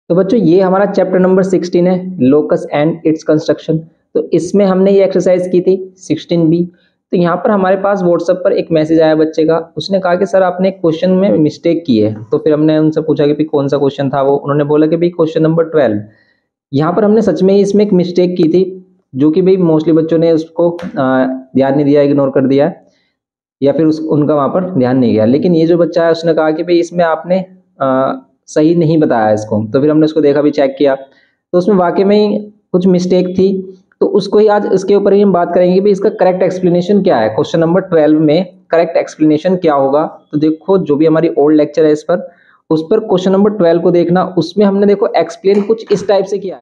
तो बच्चों ये हमारा चैप्टर नंबर 16 है, लोकस एंड इट्स कंस्ट्रक्शन। तो इसमें हमने ये एक्सरसाइज की थी 16B। तो यहाँ पर हमारे पास व्हाट्सएप पर एक मैसेज आया बच्चे का, उसने कहा कि सर आपने क्वेश्चन में मिस्टेक की है। तो फिर हमने उनसे पूछा कि भाई कौन सा क्वेश्चन था वो, उन्होंने बोला कि भाई क्वेश्चन नंबर 12। यहाँ पर हमने सच में ही इसमें एक मिस्टेक की थी, जो कि भाई मोस्टली बच्चों ने उसको ध्यान नहीं दिया, इग्नोर कर दिया, या फिर उनका वहाँ पर ध्यान नहीं गया। लेकिन ये जो बच्चा है उसने कहा कि भाई इसमें आपने सही नहीं बताया इसको। तो फिर हमने उसको देखा भी, चेक किया, तो उसमें वाकई में ही कुछ मिस्टेक थी। तो उसको ही आज इसके ऊपर ही हम बात करेंगे कि भाई इसका करेक्ट एक्सप्लेनेशन क्या है, क्वेश्चन नंबर 12 में करेक्ट एक्सप्लेनेशन क्या होगा। तो देखो जो भी हमारी ओल्ड लेक्चर है इस पर, उस पर क्वेश्चन नंबर 12 को देखना, उसमें हमने देखो एक्सप्लेन कुछ इस टाइप से किया है।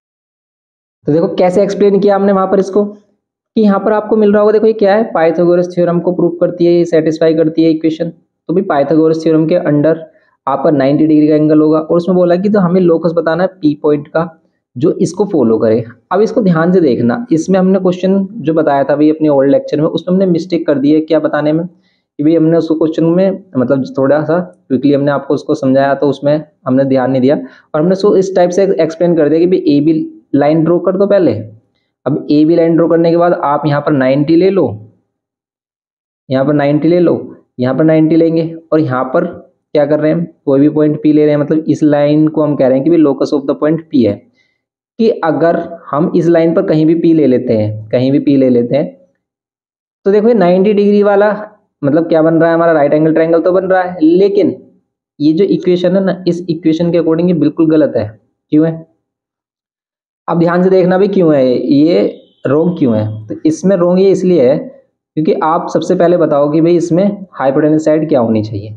तो देखो कैसे एक्सप्लेन किया हमने वहां पर इसको, कि यहाँ पर आपको मिल रहा होगा, देखो ये क्या है, पाइथागोरस थ्योरम को प्रूव करती है, ये सेटिस्फाई करती है इक्वेशन। तो भाई पाइथागोरस थ्योरम के अंडर आपका 90 डिग्री का एंगल होगा, और उसमें बोला कि तो हमें लोकस बताना है पी पॉइंट का जो इसको फॉलो करे। अब इसको ध्यान से देखना, इसमें हमने क्वेश्चन जो बताया था भाई अपने ओल्ड लेक्चर में, उसमें हमने मिस्टेक कर दी है क्या बताने में, कि भाई हमने उसको क्वेश्चन में मतलब थोड़ा सा क्विकली हमने आपको उसको समझाया, तो उसमें हमने ध्यान नहीं दिया, और हमने उसको इस टाइप से एक्सप्लेन कर दिया कि भाई ए बी लाइन ड्रॉ कर दो पहले। अब ए बी लाइन ड्रॉ करने के बाद आप यहाँ पर 90 ले लो, यहाँ पर 90 ले लो, यहाँ पर 90 लेंगे, और यहाँ पर क्या कर रहे हैं, कोई भी पॉइंट पी ले रहे हैं। मतलब इस लाइन को हम कह रहे हैं कि भी locus of the point P है, कि अगर हम इस लाइन पर कहीं भी पी ले लेते हैं, कहीं भी पी ले लेते हैं, तो देखो ये 90 डिग्री वाला मतलब क्या बन रहा है, हमारा राइट एंगल ट्रायंगल तो बन रहा है। लेकिन ये जो इक्वेशन है ना, इस इक्वेशन के अकॉर्डिंग ये बिल्कुल गलत है। क्यों है, अब ध्यान से देखना भी क्यों है ये रोंग क्यों है। तो इसमें रोंग ये इसलिए है क्योंकि आप सबसे पहले बताओ कि भाई इसमें हाइपोटेनस साइड क्या होनी चाहिए।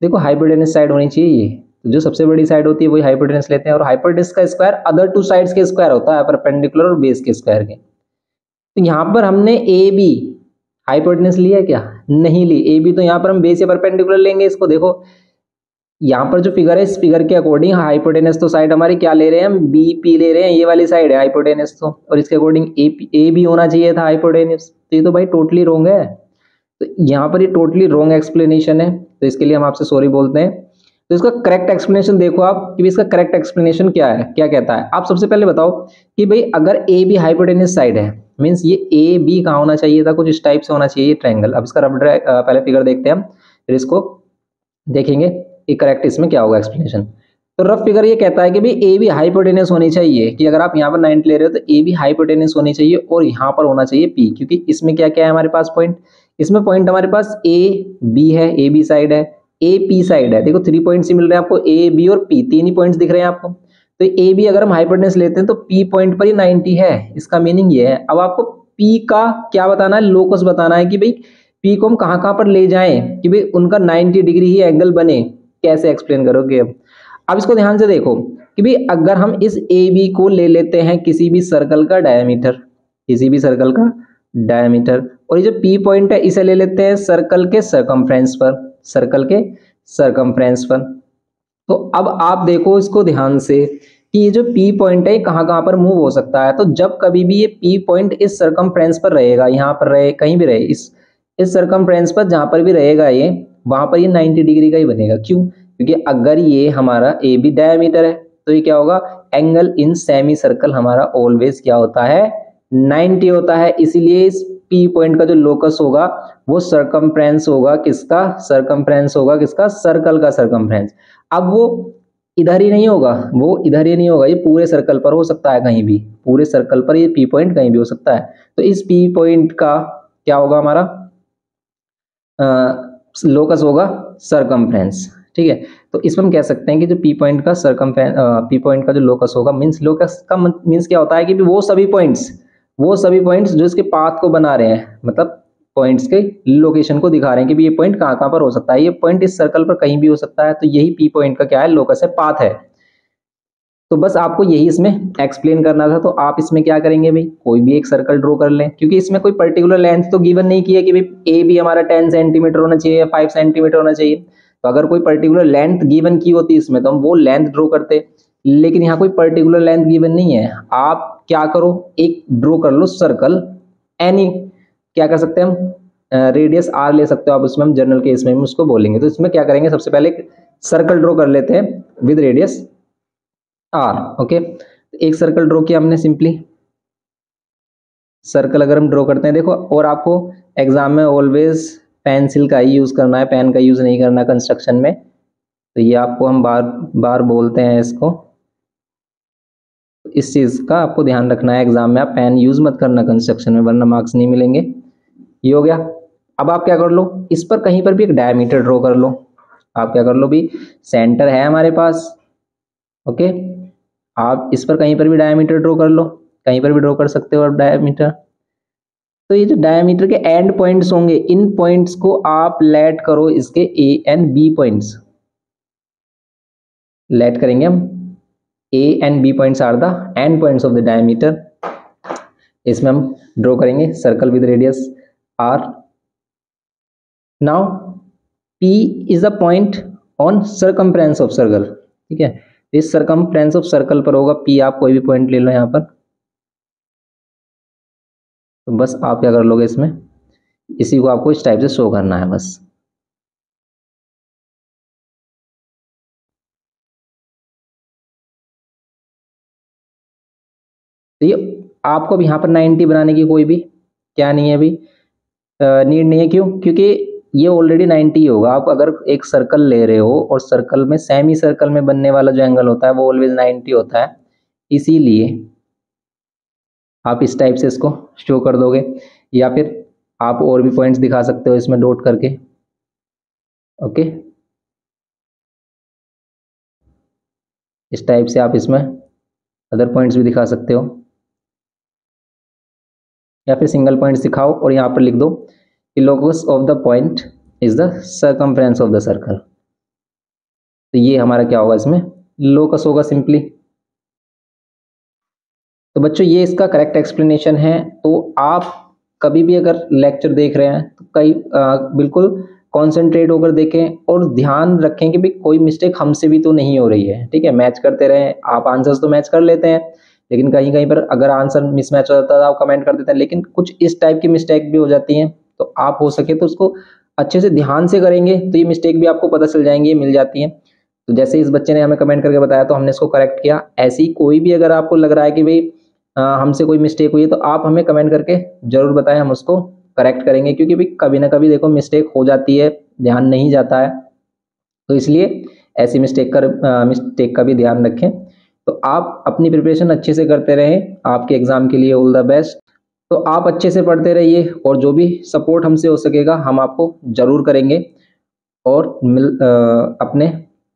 देखो हाइपोटेनस साइड होनी चाहिए ये, तो जो सबसे बड़ी साइड होती है वही हाइपोटेनस लेते हैं, और हाइपोटेनस का स्क्वायर अदर टू साइड्स के स्क्वायर होता है, परपेंडिकुलर और बेस के स्क्वायर के। तो यहाँ पर हमने ए बी हाइपोटेनस लिया क्या, नहीं ली। ए बी तो यहाँ पर हम बेस या परपेंडिकुलर लेंगे इसको। देखो यहाँ पर जो फिगर है, इस फिगर के अकॉर्डिंग हाइपोटेनस तो साइड हमारी क्या ले रहे हैं हम, बी पी ले रहे हैं, ये वाली साइड है हाइपोटेनस तो, और इसके अकॉर्डिंग ए बी होना चाहिए था हाइपोटेनस। तो ये तो भाई टोटली रॉन्ग है। तो यहाँ पर ये टोटली रॉन्ग एक्सप्लेनेशन है, तो इसके लिए हम आपसे सॉरी बोलते हैं। तो इसका करेक्ट एक्सप्लेनेशन देखो आप कि इसका करेक्ट एक्सप्लेनेशन क्या है, क्या कहता है। आप सबसे पहले बताओ कि भाई अगर ए बी हाइपोटेनस साइड है, मीन्स ये ए बी कहाँ होना चाहिए था, कुछ इस टाइप से होना चाहिए ये ट्रायंगल। अब इसका रफ पहले फिगर देखते हैं हम, फिर इसको देखेंगे कि करेक्ट इसमें क्या होगा एक्सप्लेनेशन। तो रफ फिगर ये कहता है कि भाई ए बी हाइपोटेनस होनी चाहिए, कि अगर आप यहाँ पर 90 ले रहे हो तो ए बी हाइपोटेनस होनी चाहिए, और यहाँ पर होना चाहिए पी, क्योंकि इसमें क्या क्या है हमारे पास पॉइंट, इसमें पॉइंट हमारे पास ए बी है, ए बी साइड है, ए पी साइड है। देखो 3 पॉइंट्स ही मिल रहे हैं आपको, ए बी और पी, 3 ही पॉइंट्स दिख रहे हैं आपको। तो ए बी अगर हम हाइपोटेनस लेते हैं तो पी पॉइंट पर ही 90 है, इसका मीनिंग ये है। अब आपको पी का क्या बताना है, लोकस बताना है, कि भाई पी को हम कहाँ कहाँ पर ले जाएं कि भाई उनका 90 डिग्री ही एंगल बने। कैसे एक्सप्लेन करोगे अब इसको ध्यान से देखो कि भाई अगर हम इस ए बी को ले लेते हैं किसी भी सर्कल का डायमीटर, किसी भी सर्कल का डायमीटर, और ये जो पी पॉइंट है इसे ले लेते हैं सर्कल के सरकमफ्रेंस पर, सर्कल के सरकमफ्रेंस पर। तो अब आप देखो इसको ध्यान से कि ये जो पी पॉइंट है कहाँ कहाँ पर मूव हो सकता है। तो जब कभी भी ये पी पॉइंट इस सरकमफ्रेंस पर रहेगा, यहाँ पर रहे, कहीं भी रहे, इस सरकमफ्रेंस पर जहाँ पर भी रहेगा ये, वहां पर ये 90 डिग्री का ही बनेगा। क्यों, क्योंकि अगर ये हमारा ए बी डायमीटर है तो ये क्या होगा, एंगल इन सेमी सर्कल हमारा ऑलवेज क्या होता है, 90 होता है। इसीलिए इस पी पॉइंट का जो लोकस होगा वो सरकमफ्रेंस होगा, किसका सरकमफ्रेंस होगा, किसका सर्कल का सरकमफ्रेंस। अब वो इधर ही नहीं होगा, वो इधर ही नहीं होगा, ये पूरे सर्कल पर हो सकता है, कहीं भी पूरे सर्कल पर ये पी पॉइंट कहीं भी हो सकता है। तो इस पी पॉइंट का क्या होगा हमारा लोकस होगा सरकमफ्रेंस। ठीक है, तो इसमें हम कह सकते हैं कि जो पी पॉइंट का पी पॉइंट का जो लोकस होगा, मीन्स लोकस का मीन्स क्या होता है कि वो सभी पॉइंट्स जो इसके पाथ को बना रहे हैं, मतलब पॉइंट्स के लोकेशन को दिखा रहे हैं कि भी ये पॉइंट कहाँ कहाँ पर हो सकता है। ये पॉइंट इस सर्कल पर कहीं भी हो सकता है, तो यही पी पॉइंट का क्या है, लोकस है, पाथ है। तो बस आपको यही इसमें एक्सप्लेन करना था। तो आप इसमें क्या करेंगे भाई, कोई भी एक सर्कल ड्रॉ कर लें, क्योंकि इसमें कोई पर्टिकुलर लेंथ तो गिवन नहीं की है कि भाई ए भी हमारा 10 सेंटीमीटर होना चाहिए या 5 सेंटीमीटर होना चाहिए। तो अगर कोई पर्टिकुलर लेंथ गिवन की होती इसमें तो हम वो लेंथ ड्रॉ करते, लेकिन यहाँ कोई पर्टिकुलर लेंथ गिवन नहीं है। आप क्या करो, एक ड्रॉ कर लो सर्कल एनी, क्या कर सकते हैं हम, रेडियस आर ले सकते हो आप, उसमें हम जनरल केस में उसको बोलेंगे। तो इसमें क्या करेंगे, सबसे पहले सर्कल ड्रॉ कर लेते हैं विद रेडियस आर। ओके, एक सर्कल ड्रॉ किया हमने सिंपली। सर्कल अगर हम ड्रॉ करते हैं देखो, और आपको एग्जाम में ऑलवेज पेंसिल का ही यूज़ करना है, पेन का यूज़ नहीं करना कंस्ट्रक्शन में। तो ये आपको हम बार बार बोलते हैं इसको, इस चीज़ का आपको ध्यान रखना है। एग्जाम में आप पेन यूज़ मत करना कंस्ट्रक्शन में, वरना मार्क्स नहीं मिलेंगे। ये हो गया। अब आप क्या कर लो, इस पर कहीं पर भी एक डायमीटर ड्रॉ कर लो। आप क्या कर लो भी, सेंटर है हमारे पास। ओके, आप इस पर कहीं पर भी डायमीटर ड्रॉ कर लो, कहीं पर भी ड्रॉ कर सकते हो आप डायमीटर। तो ये जो डायमीटर के एंड पॉइंट्स होंगे, इन पॉइंट्स को आप लेट करो इसके A and B points. Let करेंगे हम, A and B points are the end points of the diameter. इसमें हम ड्रॉ करेंगे circle with radius R. Now P is a point on circumference of circle. ठीक है, इस सर्कमफ्रेंस ऑफ सर्कल पर होगा पी। आप कोई भी पॉइंट ले लो यहाँ पर। तो बस आप क्या कर लोगे इसमें, इसी को आपको इस टाइप से शो करना है बस। तो ये आपको अब यहाँ पर 90 बनाने की कोई भी क्या नहीं है अभी, नीड नहीं है। क्यों? क्योंकि ये ऑलरेडी 90 होगा। आप अगर एक सर्कल ले रहे हो और सर्कल में सेमी सर्कल में बनने वाला जो एंगल होता है वो ऑलवेज 90 होता है, इसीलिए आप इस टाइप से इसको शो कर दोगे। या फिर आप और भी पॉइंट्स दिखा सकते हो इसमें डॉट करके। ओके, इस टाइप से आप इसमें अदर पॉइंट्स भी दिखा सकते हो, या फिर सिंगल पॉइंट्स दिखाओ और यहाँ पर लिख दो कि locus of the point is the circumference of the circle. तो ये हमारा क्या होगा, इसमें लोकस होगा सिंपली। तो बच्चों ये इसका करेक्ट एक्सप्लेनेशन है। तो आप कभी भी अगर लेक्चर देख रहे हैं तो बिल्कुल कॉन्सेंट्रेट होकर देखें और ध्यान रखें कि भाई कोई मिस्टेक हमसे भी तो नहीं हो रही है। ठीक है, मैच करते रहें। आप आंसर्स तो मैच कर लेते हैं, लेकिन कहीं कहीं पर अगर आंसर मिसमैच हो जाता है तो आप कमेंट कर देते हैं, लेकिन कुछ इस टाइप की मिस्टेक भी हो जाती हैं। तो आप हो सके तो उसको अच्छे से ध्यान से करेंगे तो ये मिस्टेक भी आपको पता चल जाएंगी, मिल जाती हैं। तो जैसे इस बच्चे ने हमें कमेंट करके बताया तो हमने इसको करेक्ट किया। ऐसी कोई भी अगर आपको लग रहा है कि भाई हमसे कोई मिस्टेक हुई है तो आप हमें कमेंट करके जरूर बताएं, हम उसको करेक्ट करेंगे। क्योंकि भाई कभी ना कभी देखो मिस्टेक हो जाती है, ध्यान नहीं जाता है, तो इसलिए ऐसी मिस्टेक का भी ध्यान रखें। तो आप अपनी प्रिपरेशन अच्छे से करते रहें, आपके एग्जाम के लिए ऑल द बेस्ट। तो आप अच्छे से पढ़ते रहिए और जो भी सपोर्ट हमसे हो सकेगा हम आपको जरूर करेंगे। और अपने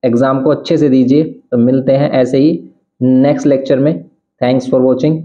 एग्ज़ाम को अच्छे से दीजिए। तो मिलते हैं ऐसे ही नेक्स्ट लेक्चर में। Thanks for watching.